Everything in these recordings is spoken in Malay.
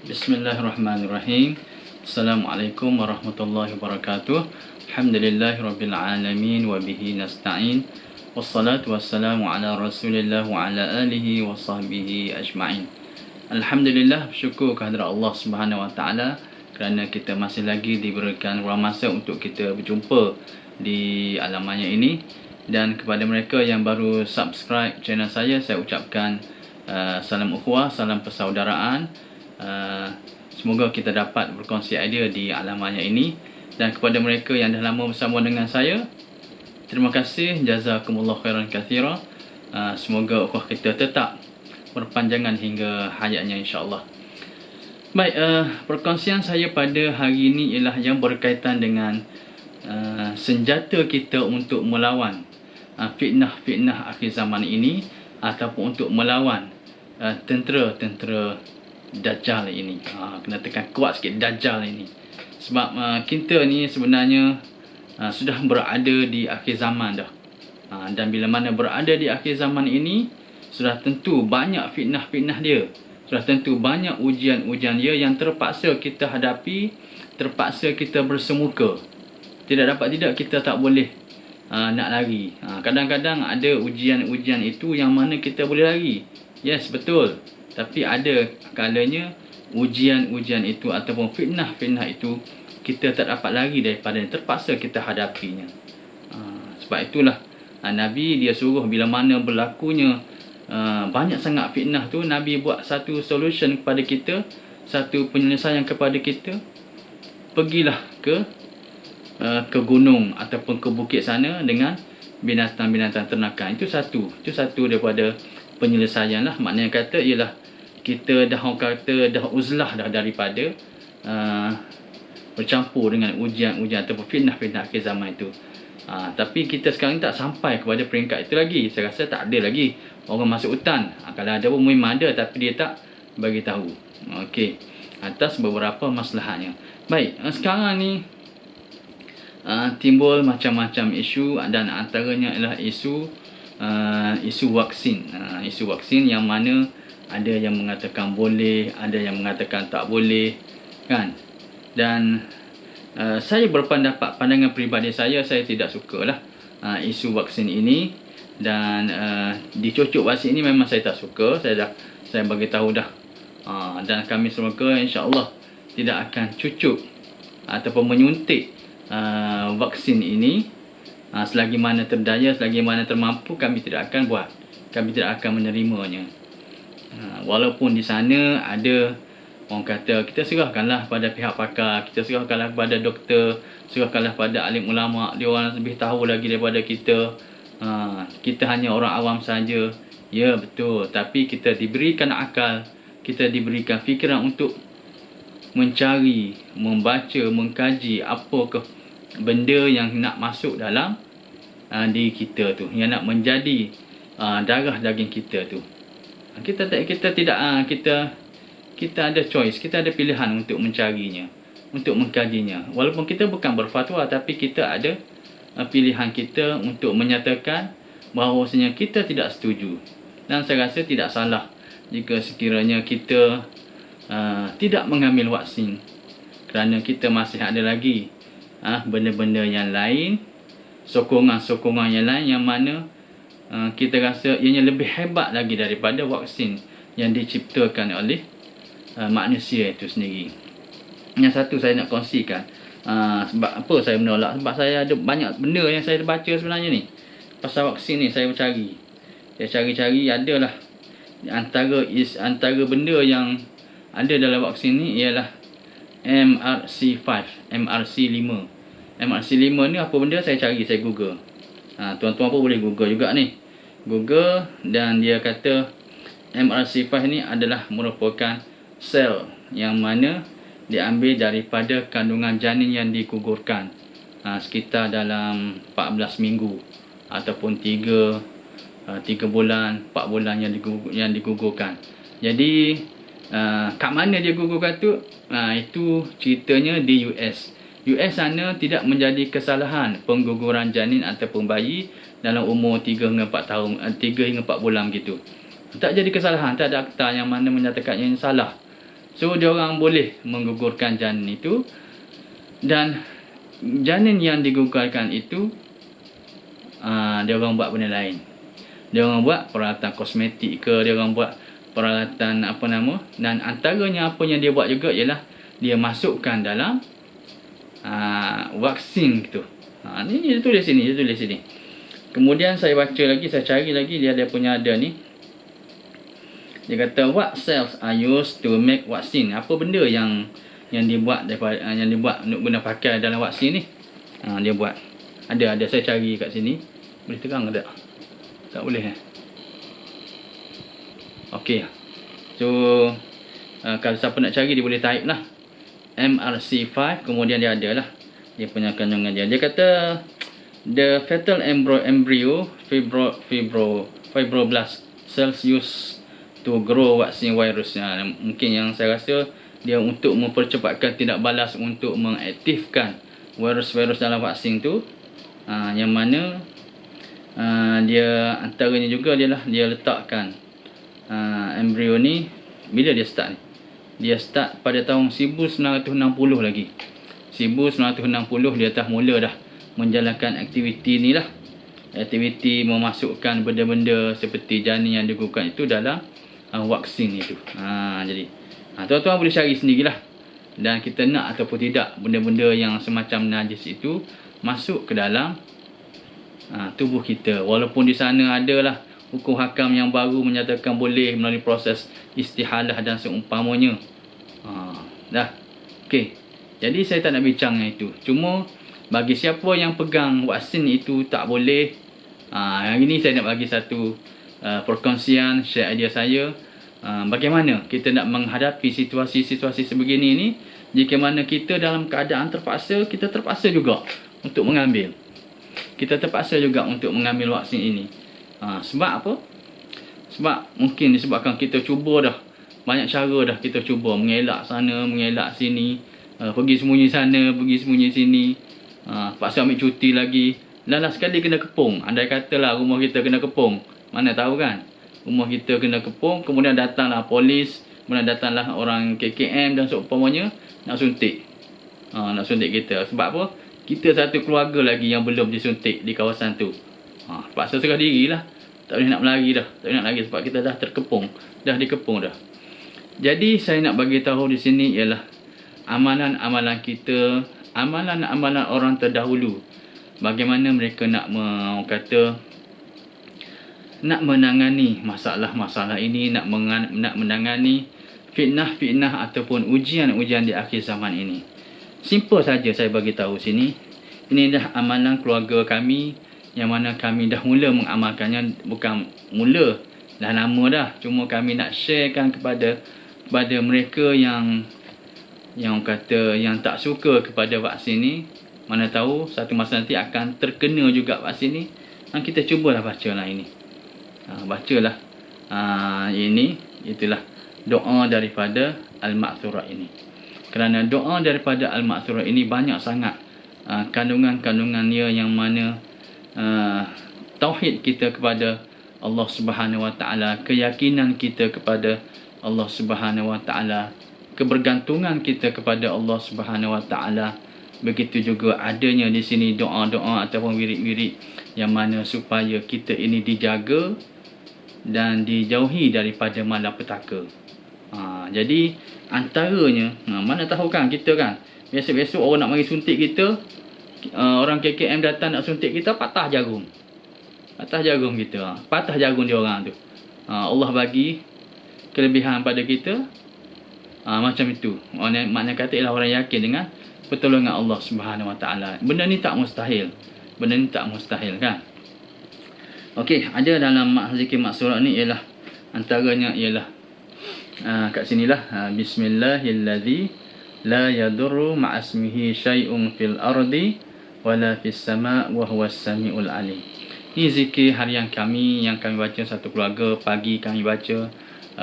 Bismillahirrahmanirrahim. Assalamualaikum warahmatullahi wabarakatuh. Alhamdulillahirrabbilalamin wa bihi nasta'in. Wassalatu wassalamu ala rasulillah wa ala alihi wa sahbihi ajma'in. Alhamdulillah, syukur kehadrat Allah Subhanahu wa taala kerana kita masih lagi diberikan ruang masa untuk kita berjumpa di alamannya ini. Dan kepada mereka yang baru subscribe channel saya ucapkan salam ukhuwah, salam persaudaraan. Semoga kita dapat berkongsi idea di alamannya ini. Dan kepada mereka yang dah lama bersama dengan saya, terima kasih, jazakumullah khairan katsira. Semoga ukhuwah kita tetap berpanjangan hingga hayatnya, insya-Allah. Baik, perkongsian saya pada hari ini ialah yang berkaitan dengan senjata kita untuk melawan fitnah-fitnah akhir zaman ini, ataupun untuk melawan tentera-tentera Dajjal ini. Kena tekan kuat sikit, Dajjal ini. Sebab kita ni sebenarnya sudah berada di akhir zaman dah. Dan bila mana berada di akhir zaman ini, sudah tentu banyak fitnah-fitnah dia. Sudah tentu banyak ujian-ujian dia yang terpaksa kita hadapi, terpaksa kita bersemuka. Tidak dapat tidak, kita tak boleh nak lari. Kadang-kadang ada ujian-ujian itu yang mana kita boleh lari. Yes, betul. Tapi ada kalanya ujian-ujian itu ataupun fitnah-fitnah itu kita tak dapat lari daripada, terpaksa kita hadapinya. Sebab itulah Nabi dia suruh bila mana berlakunya banyak sangat fitnah tu, Nabi buat satu solution kepada kita, satu penyelesaian kepada kita. Pergilah ke gunung ataupun ke bukit sana dengan binatang-binatang ternakan. Itu satu daripada penyelesaian lah. Maknanya kata ialah kita dah uzlah dah daripada bercampur dengan ujian-ujian ataupun fitnah-fitnah akhir zaman itu. Tapi kita sekarang tak sampai kepada peringkat itu lagi. Saya rasa tak ada lagi orang masuk hutan. Kalau ada pun memang ada, tapi dia tak bagi tahu. Okey, atas beberapa masalahnya. Baik, sekarang ni timbul macam-macam isu, dan antaranya ialah isu vaksin. Isu vaksin yang mana ada yang mengatakan boleh, ada yang mengatakan tak boleh, kan? Dan saya berpendapat, pandangan peribadi saya tidak sukalah isu vaksin ini. Dan dicocok vaksin ini memang saya tak suka. Saya bagi tahu dah. Dan kami semoga insya-Allah tidak akan cucuk ataupun menyuntik vaksin ini. Selagi mana terdaya, selagi mana termampu, kami tidak akan buat. Kami tidak akan menerimanya. Walaupun di sana ada orang kata, kita serahkanlah pada pihak pakar, kita serahkanlah kepada doktor, serahkanlah pada alim ulama, dia orang lebih tahu lagi daripada kita. Kita hanya orang awam saja. Ya, betul. Tapi kita diberikan akal, kita diberikan fikiran untuk mencari, membaca, mengkaji apakah benda yang nak masuk dalam diri kita tu, yang nak menjadi darah daging kita tu. Kita ada choice, kita ada pilihan untuk mencarinya, untuk mengkajinya. Walaupun kita bukan berfatwa, tapi kita ada pilihan kita untuk menyatakan bahawasanya kita tidak setuju. Dan saya rasa tidak salah jika sekiranya kita tidak mengambil vaksin, kerana kita masih ada lagi benda-benda yang lain, sokongan-sokongan yang lain yang mana kita rasa ianya lebih hebat lagi daripada vaksin yang diciptakan oleh manusia itu sendiri. Yang satu saya nak kongsikan, sebab apa saya menolak, sebab saya ada banyak benda yang saya baca sebenarnya ni pasal vaksin ni. Saya cari adalah antara benda yang ada dalam vaksin ni ialah MRC5. MRC5 ni apa benda, saya cari, saya google. Tuan-tuan pun boleh google juga ni. Google, dan dia kata MRC5 ni adalah merupakan sel yang mana diambil daripada kandungan janin yang digugurkan sekitar dalam 14 minggu ataupun 3 bulan, 4 bulan yang digugurkan. Jadi kat mana dia gugurkan tu? Itu ceritanya di US. US sana tidak menjadi kesalahan pengguguran janin ataupun bayi dalam umur 3 hingga 4 tahun, 3 hingga 4 bulan gitu. Tak jadi kesalahan, tak ada akta yang mana menyatakan yang salah. So dia orang boleh menggugurkan janin itu, dan janin yang digugurkan itu dia orang buat benda lain. Dia orang buat peralatan kosmetik ke, dia orang buat peralatan dan antaranya apa yang dia buat juga ialah dia masukkan dalam vaksin gitu. Ni dia tulis sini, Kemudian saya baca lagi, saya cari lagi, dia punya ada ni. Dia kata what cells are used to make vaccine. Apa benda yang dibuat daripada yang dibuat untuk guna pakai dalam vaksin ni? Dia buat. Ada saya cari kat sini. Boleh terang tak? Tak boleh Okey. So kalau siapa nak cari dia boleh type lah. MRC5, kemudian dia ada lah dia punya kandungan dia. Dia kata the fetal embryo fibroblast cells used to grow vaccine virus. Mungkin yang saya rasa dia untuk mempercepatkan tindak balas untuk mengaktifkan virus-virus dalam vaksin tu. Yang mana dia antaranya juga dia letakkan embrio ni. Bila dia start ni? Dia start pada tahun 1960 lagi. 1960 dia dah mula dah menjalankan aktiviti ni lah. Aktiviti memasukkan benda-benda seperti janin yang digugurkan itu dalam vaksin itu. Jadi tuan-tuan boleh cari sendirilah. Dan kita nak ataupun tidak benda-benda yang semacam najis itu masuk ke dalam tubuh kita. Walaupun di sana adalah hukum hakam yang baru menyatakan boleh melalui proses istihalah dan seumpamanya. Okey. Jadi saya tak nak bincang yang itu. Cuma bagi siapa yang pegang vaksin itu tak boleh. Hari ini saya nak bagi satu perkongsian, share idea saya. Bagaimana kita nak menghadapi situasi-situasi sebegini ni. Jika mana kita dalam keadaan terpaksa, kita terpaksa juga untuk mengambil. Kita terpaksa juga untuk mengambil vaksin ini. Sebab apa? Sebab mungkin disebabkan kita cuba dah. Banyak cara dah kita cuba. Mengelak sana, mengelak sini. Pergi sembunyi sana, pergi sembunyi sini. Paksa ambil cuti lagi. Dan lah sekali kena kepung. Andai katalah rumah kita kena kepung. Mana tahu kan? Rumah kita kena kepung. Kemudian datanglah polis. Kemudian datanglah orang KKM dan seumpamanya. Nak suntik. Nak suntik kita. Sebab apa? Kita satu keluarga lagi yang belum disuntik di kawasan tu. Paksa serah diri lah. Tak boleh nak melari dah. Tak boleh nak lari sebab kita dah terkepung. Dah dikepung dah. Jadi saya nak bagi tahu di sini ialah amalan-amalan kita, amalan-amalan orang terdahulu. Bagaimana mereka nak nak menangani masalah-masalah ini, nak menangani fitnah-fitnah ataupun ujian-ujian di akhir zaman ini. Simple saja saya bagi tahu sini. Ini dah amalan keluarga kami yang mana kami dah mula mengamalkannya. Bukan mula, dah lama dah. Cuma kami nak sharekan kepada mereka yang kata yang tak suka kepada vaksin ni. Mana tahu satu masa nanti akan terkena juga vaksin ni. Kita cubalah bacalah ini. Bacalah ini, itulah doa daripada Al-Ma'thurah ini. Kerana doa daripada Al-Ma'thurah ini banyak sangat kandungan-kandungannya yang mana tauhid kita kepada Allah Subhanahu Wa Taala, keyakinan kita kepada Allah Subhanahu Wa Taala, kebergantungan kita kepada Allah Subhanahu Wa Taala. Begitu juga adanya di sini doa-doa ataupun wirid-wirid yang mana supaya kita ini dijaga dan dijauhi daripada malapetaka. Jadi antaranya, mana tahu kan kita kan, biasa-biasa orang nak mari suntik kita, orang KKM datang nak suntik kita, patah jarum kita, patah jarum dia orang tu. Allah bagi kelebihan pada kita macam itu. Makna kata ialah orang yakin dengan pertolongan Allah Subhanahu Wa Taala. Benda ni tak mustahil kan. Okey, ada dalam zikir maksurah ni ialah antaranya ialah kat sinilah bismillahilladzi la yadurru ma'asmihi syai'un fil ardi wala fis sama' wa huwas samiul alim. Ini zikir harian kami yang kami baca satu keluarga. Pagi kami baca,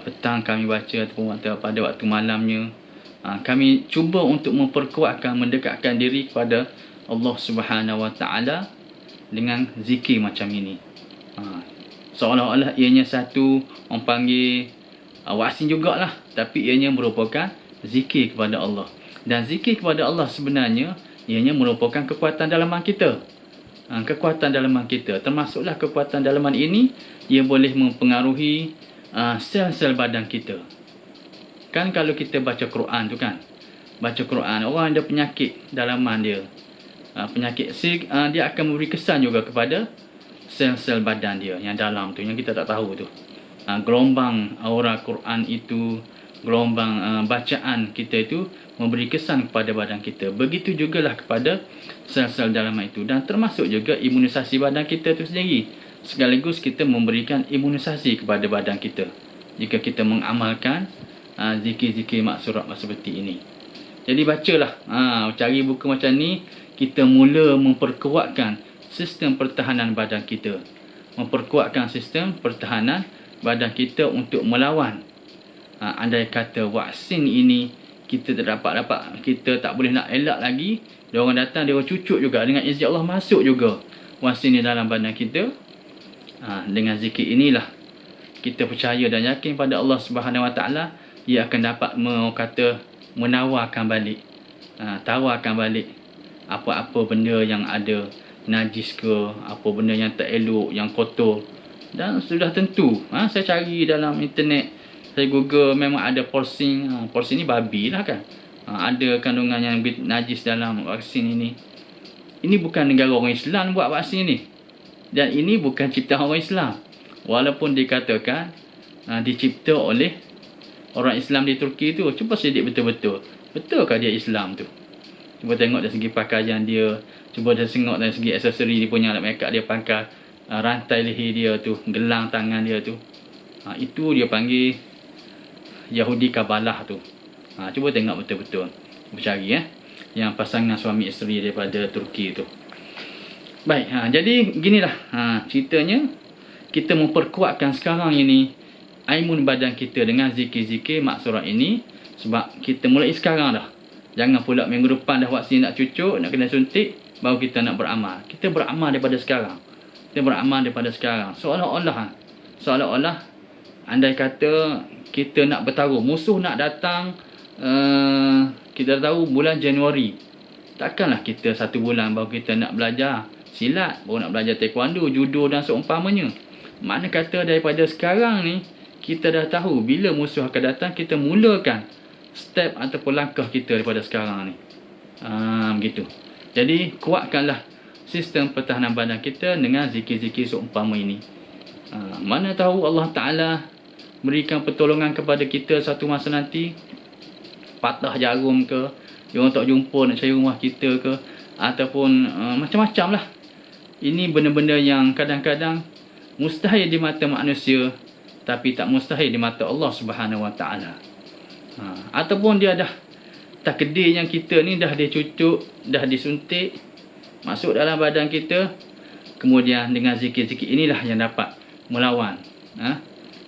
petang kami baca ataupun pada waktu malamnya. Kami cuba untuk memperkuatkan, mendekatkan diri kepada Allah Subhanahu Wa Taala dengan zikir macam ini. Seolah-olah ianya satu orang panggil vaksin jugalah, tapi ianya merupakan Zikir kepada Allah. Dan zikir kepada Allah sebenarnya ianya merupakan kekuatan dalaman kita. Kekuatan dalaman kita, termasuklah kekuatan dalaman ini, ia boleh mempengaruhi sel-sel badan kita. Kan kalau kita baca Quran tu kan, baca Quran, orang ada penyakit dalaman dia, penyakit dia akan memberi kesan juga kepada sel-sel badan dia yang dalam tu, yang kita tak tahu tu. Gelombang aura Quran itu, gelombang bacaan kita itu memberi kesan kepada badan kita. Begitu jugalah kepada sel-sel dalaman itu, dan termasuk juga imunisasi badan kita itu sendiri. Sekaligus kita memberikan imunisasi kepada badan kita jika kita mengamalkan zikir-zikir maksurat seperti ini. Jadi bacalah, cari buku macam ni, kita mula memperkuatkan sistem pertahanan badan kita, memperkuatkan sistem pertahanan badan kita untuk melawan. Andai kata vaksin ini kita kita tak boleh nak elak lagi, dia orang datang, dia orang cucuk juga, dengan izin Allah masuk juga vaksin ni dalam badan kita. Dengan zikir inilah kita percaya dan yakin pada Allah Subhanahu Wa Taala, ia akan dapat menawarkan balik, tawarkan balik apa-apa benda yang ada najis ke, apa benda yang tak elok, yang kotor. Dan sudah tentu, saya cari dalam internet, saya google, memang ada porsin ni babi lah kan, ada kandungan yang najis dalam vaksin ini. Ini bukan negara orang Islam buat vaksin ni, dan ini bukan ciptaan orang Islam, walaupun dikatakan dicipta oleh orang Islam di Turki tu. Cuba sedik betul-betul, betulkah dia Islam tu? Cuba tengok dari segi pakaian dia, cuba tengok dari segi aksesori dia punya, alat makeup dia pakai, rantai leher dia tu, gelang tangan dia tu, itu dia panggil Yahudi Kabalah tu. Cuba tengok betul-betul, cuba cari yang pasangan suami isteri daripada Turki tu. Baik, jadi ginilah ceritanya, kita memperkuatkan sekarang ini imun badan kita dengan zikir-zikir maksurat ini, sebab kita mulai sekarang dah. Jangan pula minggu depan dah vaksin nak cucuk, nak kena suntik, baru kita nak beramal. Kita beramal daripada sekarang. Kita beramal daripada sekarang. Seolah-olah andai kata kita nak bertaruh, musuh nak datang, kita tahu bulan Januari. Takkanlah kita 1 bulan baru kita nak belajar silat, baru nak belajar taekwondo, judo dan seumpamanya. Mana kata daripada sekarang ni kita dah tahu bila musuh akan datang, kita mulakan step ataupun langkah kita daripada sekarang ni. Begitu. Jadi kuatkanlah sistem pertahanan badan kita dengan zikir-zikir seumpama ini. Mana tahu Allah Ta'ala berikan pertolongan kepada kita satu masa nanti, patah jarum ke, dia orang tak jumpa nak cari rumah kita ke, ataupun macam-macam lah. Ini benda-benda yang kadang-kadang mustahil di mata manusia, tapi tak mustahil di mata Allah Subhanahu Wa Taala. Ataupun dia dah takdir yang kita ni dah dicucuk, dah disuntik masuk dalam badan kita, kemudian dengan zikir-zikir inilah yang dapat melawan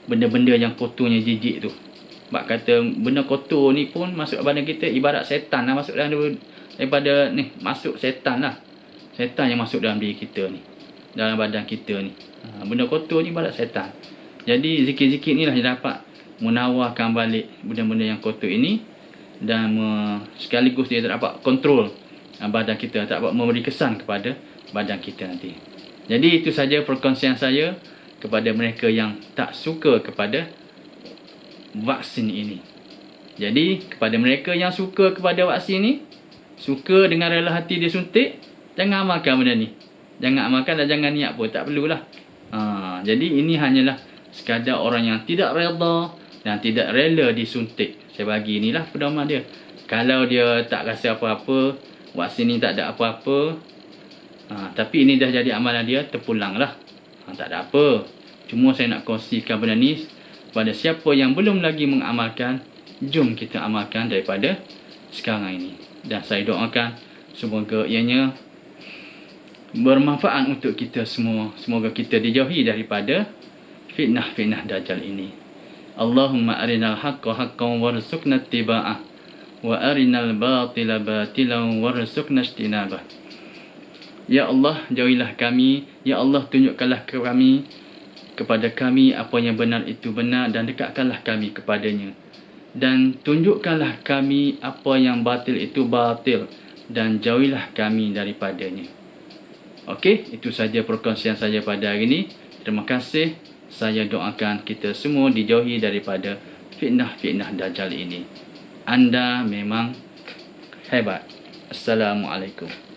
benda-benda yang kotornya, jijik tu. Sebab kata benda kotor ni pun masuk badan kita, ibarat setan lah masuk dalam daripada ni, masuk setan lah, setan yang masuk dalam diri kita ni, dalam badan kita ni. Benda kotor ni ibarat setan. Jadi zikir-zikir inilah yang dapat menawarkan balik benda-benda yang kotor ini, dan sekaligus dia tak dapat kontrol badan kita, tak dapat memberi kesan kepada badan kita nanti. Jadi itu saja perkongsian saya kepada mereka yang tak suka kepada vaksin ini. Jadi kepada mereka yang suka kepada vaksin ini, suka dengan rela hati disuntik, jangan amalkan benda ni. Jangan amalkan dan jangan niat pun, tak perlulah. Jadi ini hanyalah sekadar orang yang tidak redha dan tidak rela disuntik. Saya bagi inilah pedoman dia. Kalau dia tak rasa apa-apa, vaksin ni tak ada apa-apa, tapi ini dah jadi amalan dia, terpulanglah. Tak ada apa. Cuma saya nak kongsikan benda ni pada siapa yang belum lagi mengamalkan. Jom kita amalkan daripada sekarang ini. Dan saya doakan semoga ianya bermanfaat untuk kita semua. Semoga kita dijauhi daripada fitnah-fitnah Dajjal ini. Allahumma arinal haqqa haqqan warzuqna ittiba'ah, wa arinal batila batilan warzuqna ijtinabah. Ya Allah, jauhilah kami. Ya Allah, tunjukkanlah kepada kami apa yang benar itu benar, dan dekatkanlah kami kepadanya. dan tunjukkanlah kami apa yang batil itu batil dan jauhilah kami daripadanya. Okey, itu saja perkongsian saya pada hari ini. Terima kasih. Saya doakan kita semua dijauhi daripada fitnah-fitnah Dajjal ini. Anda memang hebat. Assalamualaikum.